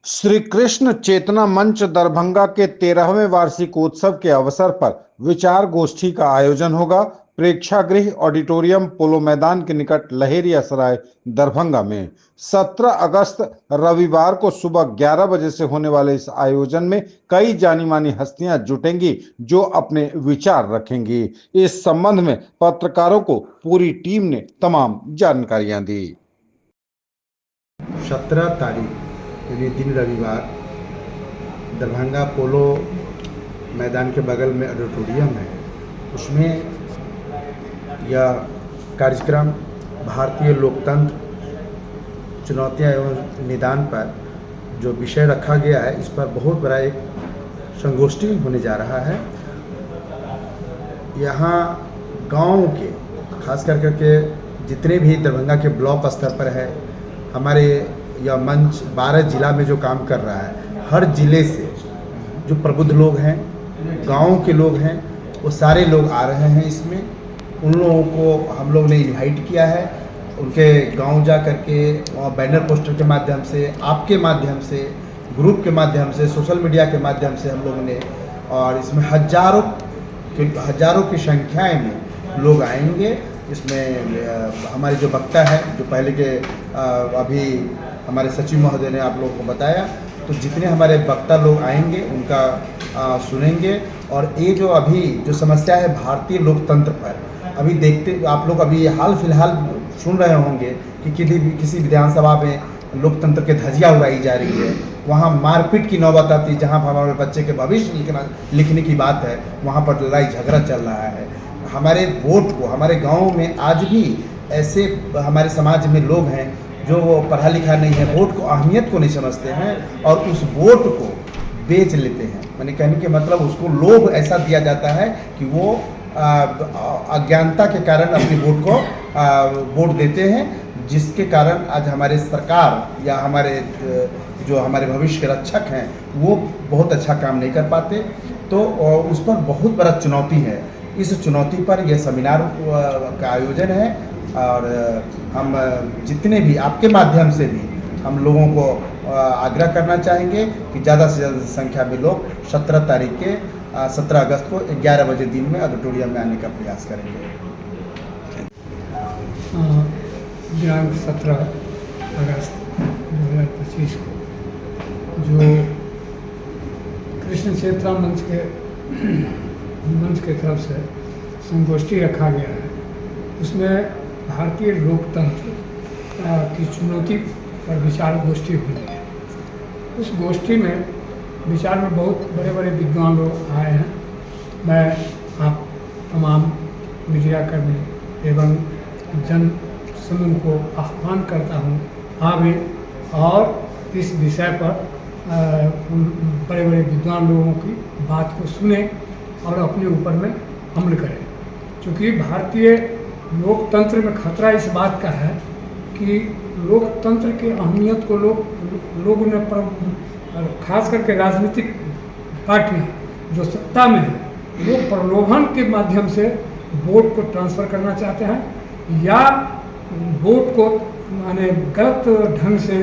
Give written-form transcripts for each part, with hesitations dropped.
श्री कृष्ण चेतना मंच दरभंगा के 13वें वार्षिकोत्सव के अवसर पर विचार गोष्ठी का आयोजन होगा। प्रेक्षागृह ऑडिटोरियम पोलो मैदान के निकट लहेरिया सराय दरभंगा में 17 अगस्त रविवार को सुबह 11 बजे से होने वाले इस आयोजन में कई जानी मानी हस्तियां जुटेंगी जो अपने विचार रखेंगी। इस संबंध में पत्रकारों को पूरी टीम ने तमाम जानकारियां दी। 17 तारीख यानी दिन रविवार दरभंगा पोलो मैदान के बगल में ऑडिटोरियम है। उसमें यह कार्यक्रम भारतीय लोकतंत्र चुनौतियां एवं निदान पर जो विषय रखा गया है, इस पर बहुत बड़ा एक संगोष्ठी होने जा रहा है। यहाँ गांव के खास करके जितने भी दरभंगा के ब्लॉक स्तर पर है, हमारे यह मंच 12 जिला में जो काम कर रहा है, हर जिले से जो प्रबुद्ध लोग हैं, गाँव के लोग हैं, वो सारे लोग आ रहे हैं। इसमें उन लोगों को हम लोग ने इनवाइट किया है। उनके गांव जा करके वहाँ बैनर पोस्टर के माध्यम से, आपके माध्यम से, ग्रुप के माध्यम से, सोशल मीडिया के माध्यम से हम लोगों ने, और इसमें हजारों की संख्या में लोग आएंगे। इसमें हमारे जो वक्ता है, जो पहले के अभी हमारे सचिव महोदय ने आप लोगों को बताया, तो जितने हमारे वक्ता लोग आएंगे उनका सुनेंगे। और ये जो अभी जो समस्या है भारतीय लोकतंत्र पर, अभी देखते आप लोग अभी हाल फिलहाल सुन रहे होंगे कि किसी विधानसभा में लोकतंत्र के धज्जियां उड़ाई जा रही है, वहाँ मारपीट की नौबत आती है। जहाँ हमारे बच्चे के भविष्य लिखने की बात है, वहाँ पर लड़ाई झगड़ा चल रहा है। हमारे वोट को, हमारे गांव में आज भी ऐसे हमारे समाज में लोग हैं जो पढ़ा लिखा नहीं है, वोट को अहमियत को नहीं समझते हैं और उस वोट को बेच लेते हैं। मैंने कहने के मतलब उसको लोभ ऐसा दिया जाता है कि वो अज्ञानता के कारण अपने वोट को वोट देते हैं, जिसके कारण आज हमारे सरकार या हमारे जो हमारे भविष्य के रक्षक हैं वो बहुत अच्छा काम नहीं कर पाते। तो उस पर बहुत बड़ा चुनौती है। इस चुनौती पर यह सेमिनार का आयोजन है और हम जितने भी आपके माध्यम से भी हम लोगों को आग्रह करना चाहेंगे कि ज़्यादा से ज़्यादा संख्या में लोग 17 तारीख के 17 अगस्त को 11 बजे दिन में ऑडिटोरियम में आने का प्रयास करेंगे। दिनांक 17 अगस्त 2025 को जो कृष्ण चेतना मंच के तरफ से संगोष्ठी रखा गया है, उसमें भारतीय लोकतंत्र की चुनौती पर विचार गोष्ठी हुई है। उस गोष्ठी में विचार में बहुत बड़े बड़े विद्वान लोग आए हैं। मैं आप तमाम मीडिया कर्मी एवं जन समूह को आह्वान करता हूँ, आवे और इस विषय पर बड़े बड़े विद्वान लोगों की बात को सुने और अपने ऊपर में अमल करें। क्योंकि भारतीय लोकतंत्र में खतरा इस बात का है कि लोकतंत्र की अहमियत को लोगों ने खास करके राजनीतिक पार्टियां जो सत्ता में है, वो प्रलोभन के माध्यम से वोट को ट्रांसफ़र करना चाहते हैं या वोट को माने गलत ढंग से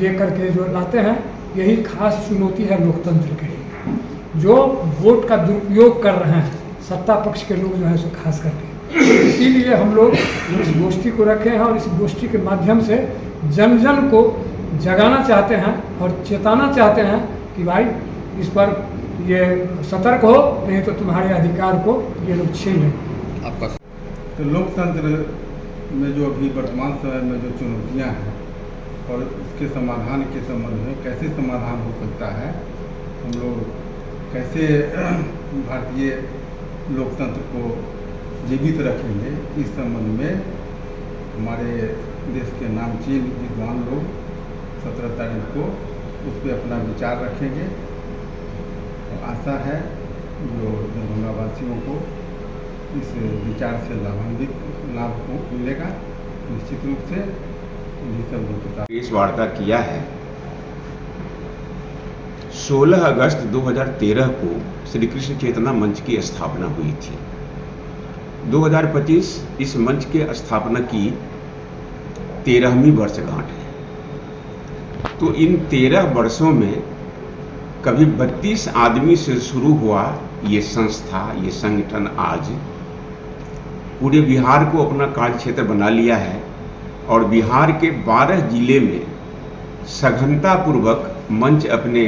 ये करके जो लाते हैं। यही खास चुनौती है लोकतंत्र के लिए। जो वोट का दुरुपयोग कर रहे हैं सत्ता पक्ष के लोग जो हैं, सो खास करके इसीलिए हम लोग इस गोष्ठी को रखे हैं और इस गोष्ठी के माध्यम से जन जन को जगाना चाहते हैं और चेताना चाहते हैं कि भाई इस पर ये सतर्क हो, नहीं तो तुम्हारे अधिकार को ये लोग छीन लेंगे। आपका तो लोकतंत्र में जो अभी वर्तमान समय में जो चुनौतियां हैं और उसके समाधान के संबंध में कैसे समाधान हो सकता है, हम लोग कैसे भारतीय लोकतंत्र को जीवित रखेंगे, इस संबंध में हमारे देश के नामचीन विद्वान लोग 17 तारीख को उस पर अपना विचार रखेंगे। और आशा है जो दरभंगा वासियों को इस विचार से लाभ मिलेगा। निश्चित रूप से इन्हीं सब लोगों के साथ इस वार्ता किया है। 16 अगस्त 2013 को श्री कृष्ण चेतना मंच की स्थापना हुई थी। 2025 इस मंच के स्थापना की 13वीं वर्षगांठ है। तो इन 13 वर्षों में कभी 32 आदमी से शुरू हुआ ये संस्था, ये संगठन आज पूरे बिहार को अपना कार्य क्षेत्र बना लिया है और बिहार के 12 जिले में सघनतापूर्वक मंच अपने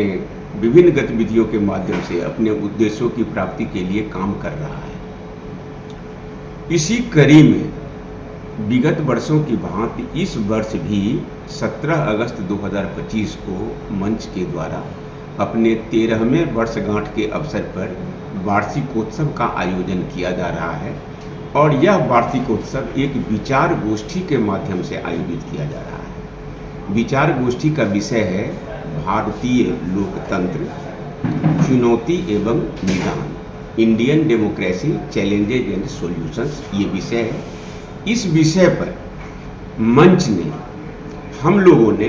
विभिन्न गतिविधियों के माध्यम से अपने उद्देश्यों की प्राप्ति के लिए काम कर रहा है। इसी कड़ी में विगत वर्षों की भांति इस वर्ष भी 17 अगस्त 2025 को मंच के द्वारा अपने 13वें वर्षगांठ के अवसर पर वार्षिकोत्सव का आयोजन किया जा रहा है और यह वार्षिकोत्सव एक विचार गोष्ठी के माध्यम से आयोजित किया जा रहा है। विचार गोष्ठी का विषय है भारतीय लोकतंत्र, चुनौती एवं निदान, Indian democracy challenges and solutions, ये विषय है। इस विषय पर मंच ने, हम लोगों ने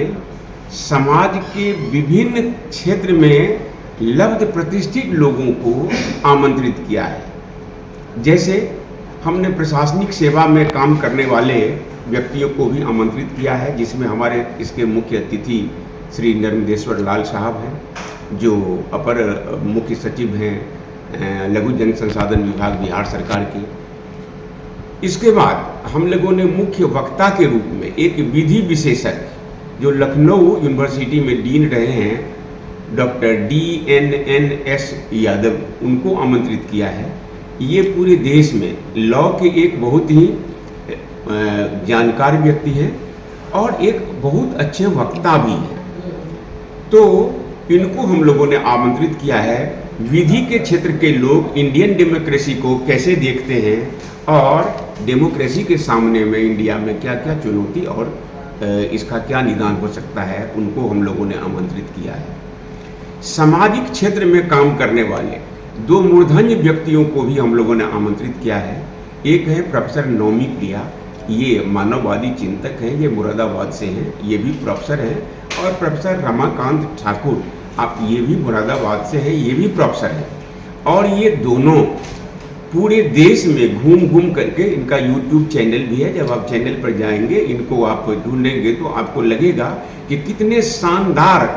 समाज के विभिन्न क्षेत्र में लब्ध प्रतिष्ठित लोगों को आमंत्रित किया है। जैसे हमने प्रशासनिक सेवा में काम करने वाले व्यक्तियों को भी आमंत्रित किया है, जिसमें हमारे इसके मुख्य अतिथि श्री नर्मदेश्वर लाल साहब हैं, जो अपर मुख्य सचिव हैं लघु जन संसाधन विभाग बिहार सरकार के। इसके बाद हम लोगों ने मुख्य वक्ता के रूप में एक विधि विशेषज्ञ जो लखनऊ यूनिवर्सिटी में डीन रहे हैं डॉक्टर DNNS यादव, उनको आमंत्रित किया है। ये पूरे देश में लॉ के एक बहुत ही जानकार व्यक्ति हैं और एक बहुत अच्छे वक्ता भी हैं। तो इनको हम लोगों ने आमंत्रित किया है। विधि के क्षेत्र के लोग इंडियन डेमोक्रेसी को कैसे देखते हैं और डेमोक्रेसी के सामने में इंडिया में क्या क्या चुनौती और इसका क्या निदान हो सकता है, उनको हम लोगों ने आमंत्रित किया है। सामाजिक क्षेत्र में काम करने वाले 2 मूर्धन्य व्यक्तियों को भी हम लोगों ने आमंत्रित किया है। एक है प्रोफेसर नौमी प्रिया, ये मानववादी चिंतक हैं, ये मुरादाबाद से हैं, ये भी प्रोफेसर हैं। और प्रोफेसर रमाकांत ठाकुर, आप ये भी मुरादाबाद से हैं, ये भी प्रोफेसर हैं। और ये दोनों पूरे देश में घूम घूम करके, इनका YouTube चैनल भी है, जब आप चैनल पर जाएंगे इनको आप ढूंढेंगे तो आपको लगेगा कि कितने शानदार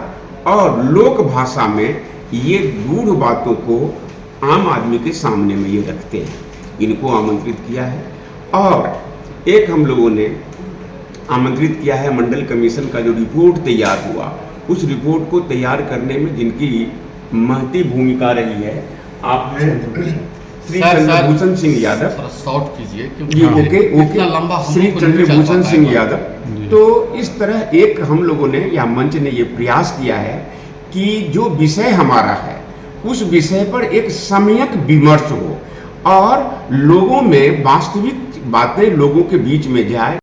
और लोक भाषा में ये गूढ़ बातों को आम आदमी के सामने में ये रखते हैं। इनको आमंत्रित किया है। और एक हम लोगों ने आमंत्रित किया है मंडल कमीशन का जो रिपोर्ट तैयार हुआ, उस रिपोर्ट को तैयार करने में जिनकी महती भूमिका रही है, आप हैं श्री चंद्रभूषण सिंह यादव। शॉर्ट कीजिए जी, ओके, इतना लंबा श्री चंद्रभूषण सिंह यादव। तो इस तरह एक हम लोगों ने या मंच ने ये प्रयास किया है कि जो विषय हमारा है उस विषय पर एक सम्यक विमर्श हो और लोगों में वास्तविक बातें लोगों के बीच में जाए।